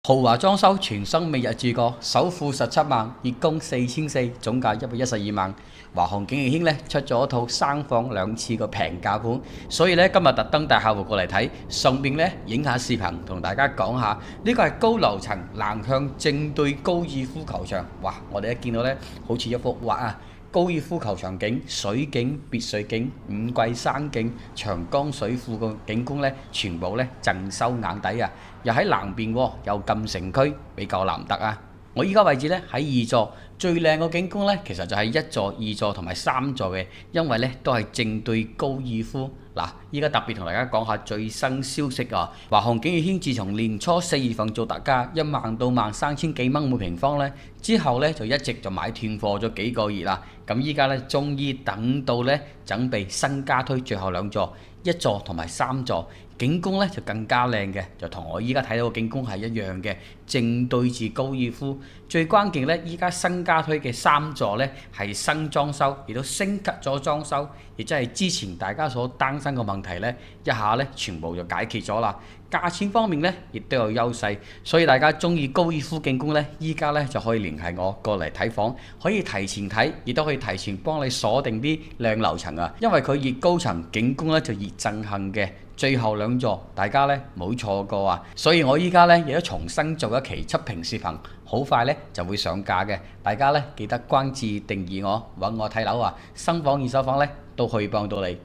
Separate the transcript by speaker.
Speaker 1: 豪華裝修，全新未入住過，首付17萬，月供4400，總價112萬。華航景業軒咧出咗一套3房2廁嘅平價盤，所以咧今日特登帶客戶過嚟睇，順便咧影下視頻同大家講下，呢個係高樓層南向正對高爾夫球場。哇！我哋一見到咧，好似一幅畫啊！高爾夫球場景、水景、別墅景、五季山景、長江水庫嘅景觀咧，全部咧盡收眼底啊！又喺南邊喎，又近城區，比較難得啊！我依家位置咧喺2座，最靚個景觀咧其實就係1座、2座同埋3座嘅，因為咧都係正對高爾夫。嗱，依家特別同大家講下最新消息啊！華航景業軒自從年初4月份做特價1萬到13000幾蚊每平方咧，之後咧就一直就買斷貨咗幾個月啦。咁依家咧終於等到咧準備新加推最後2座，1座同埋3座。景觀咧就更加靚嘅，就同我依家睇到嘅景觀係一樣嘅，正對住高爾夫。最關鍵咧，依家新加推嘅3座咧係新裝修，亦都升級咗裝修，亦即係之前大家所擔心嘅問題咧，一下咧全部就解決咗啦。價錢方面咧亦都有優勢，所以大家中意高爾夫景觀咧，依家咧就可以聯繫我過嚟睇房，可以提前睇，亦都可以提前幫你鎖定啲靚樓層啊，因為佢越高層景觀咧就越震撼嘅。最後2座，大家咧冇錯過啊！所以我依家咧亦都重新做一期測評視頻，好快咧就會上架嘅。大家咧記得關注訂閱我，揾我睇樓啊！新房二手房咧都可以幫到你。